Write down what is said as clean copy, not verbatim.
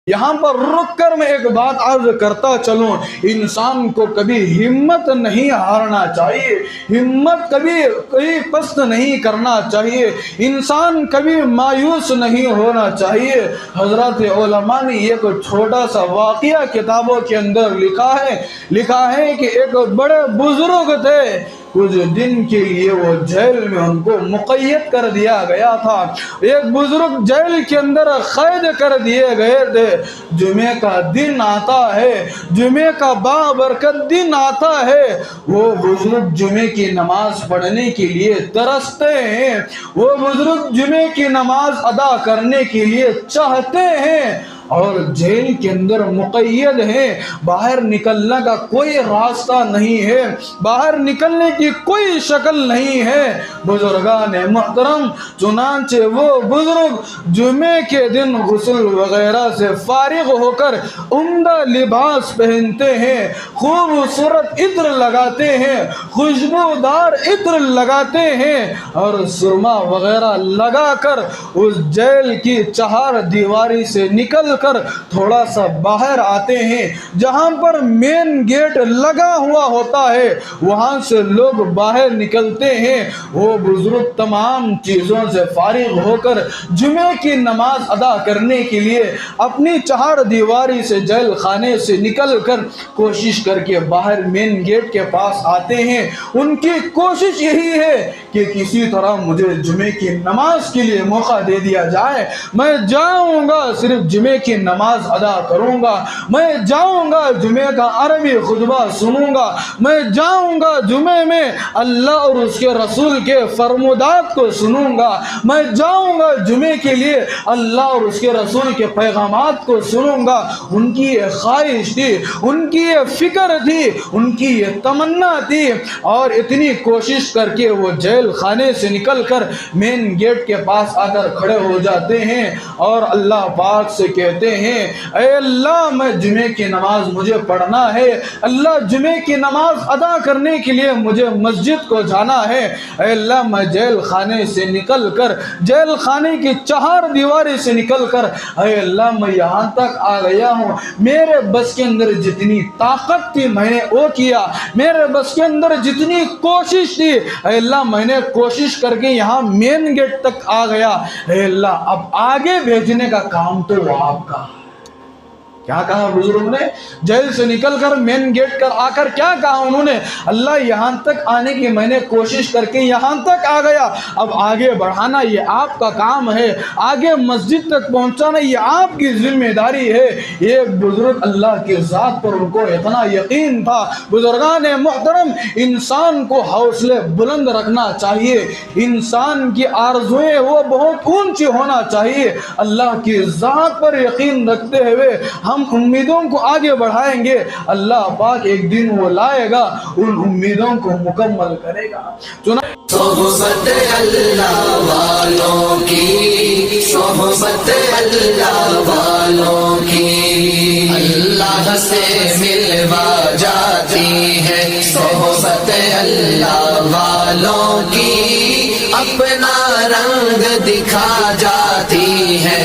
یہاں پر رک کر میں ایک بات عرض کرتا چلوں، انسان کو کبھی ہمت نہیں ہارنا چاہیے، ہمت کبھی پست نہیں کرنا چاہیے، انسان کبھی مایوس نہیں ہونا چاہیے۔ حضرات علماء نے ایک چھوٹا سا واقعہ کتابوں کے اندر لکھا ہے کہ ایک بڑے بزرگ تھے، کچھ دن کے لیے وہ جیل میں ان کو مقید کر دیا گیا تھا۔ ایک بزرگ جیل کے اندر قید کر دیے گئے تھے۔ جمعے کا دن آتا ہے، جمعے کا بابرکت دن آتا ہے، وہ بزرگ جمعے کی نماز پڑھنے کے لیے ترستے ہیں، وہ بزرگ جمعے کی نماز ادا کرنے کے لیے چاہتے ہیں، اور جیل کے اندر مقید ہیں، باہر نکلنے کا کوئی راستہ نہیں ہے، باہر نکلنے کی کوئی شکل نہیں ہے۔ بزرگان محترم، چنانچہ وہ بزرگ جمعے کے دن غسل وغیرہ سے فارغ ہو کر عمدہ لباس پہنتے ہیں، خوبصورت عطر لگاتے ہیں، خوشبودار عطر لگاتے ہیں، اور سرما وغیرہ لگا کر اس جیل کی چہار دیواری سے نکل کر تھوڑا سا باہر آتے ہیں، جہاں پر مین گیٹ لگا ہوا ہوتا ہے، وہاں سے لوگ باہر نکلتے ہیں۔ وہ بزرگ تمام چیزوں سے فارغ ہو کر جمعے کی نماز ادا کرنے کے لیے اپنی چہار دیواری سے جیل خانے سے نکل کر کوشش کر کے باہر مین گیٹ کے پاس آتے ہیں۔ ان کی کوشش یہی ہے کہ کسی طرح مجھے جمعے کی نماز کے لیے موقع دے دیا جائے، میں جاؤں گا، صرف جمعے کی نماز ادا کروں گا، میں جاؤں گا جمعے کا عربی خطبہ سنوں گا، میں جاؤں گا جمعے میں اللہ اور اس کے رسول کے فرمودات کو سنوں گا، میں جاؤں گا جمعے کے لیے اللہ اور اس کے رسول کے پیغامات کو سنوں گا۔ ان کی یہ خواہش تھی، ان کی یہ فکر تھی، ان کی یہ تمنا تھی، اور اتنی کوشش کر کے وہ جیل خانے سے نکل کر مین گیٹ کے پاس آ کر کھڑے ہو جاتے ہیں اور اللہ پاک سے کہتے ہیں، اے اللہ، میں جمعے کی نماز مجھے پڑھنا ہے، اللہ جمعے کی نماز ادا کرنے کے لیے مجھے مسجد کو جانا ہے، اے اللہ میں جیل خانے سے نکل کر، جیل خانے کی چہار دیواری سے نکل کر، اے اللہ میں یہاں تک آ گیا ہوں، میرے بس کے اندر جتنی طاقت تھی میں نے وہ کیا، میرے بس کے اندر جتنی کوشش تھی اے اللہ میں نے کوشش کر کے یہاں مین گیٹ تک آ گیا، اے اللہ اب آگے بھیجنے کا کام تو وہ آپ کا۔ کیا کہا بزرگ نے؟ جیل سے نکل کر مین گیٹ کر آ کر کیا کہا انہوں نے؟ اللہ یہاں تک آنے کی میں نے کوشش کر کے یہاں تک آ گیا، اب آگے بڑھانا یہ آپ کا کام ہے، آگے مسجد تک پہنچانا یہ آپ کی ذمہ داری ہے۔ یہ بزرگ اللہ کی ذات پر ان کو اتنا یقین تھا۔ بزرگان محترم، انسان کو حوصلے بلند رکھنا چاہیے، انسان کی آرزویں وہ بہت اونچی ہونا چاہیے۔ اللہ کی ذات پر یقین رکھتے ہوئے ہم امیدوں کو آگے بڑھائیں گے، اللہ پاک ایک دن وہ لائے گا، ان امیدوں کو مکمل کرے گا۔ صحبت اللہ والوں کی، صحبت اللہ والوں کی، اللہ سے ملوا جاتی ہے، صحبت اللہ والوں کی اپنا رنگ دکھا جاتی ہے۔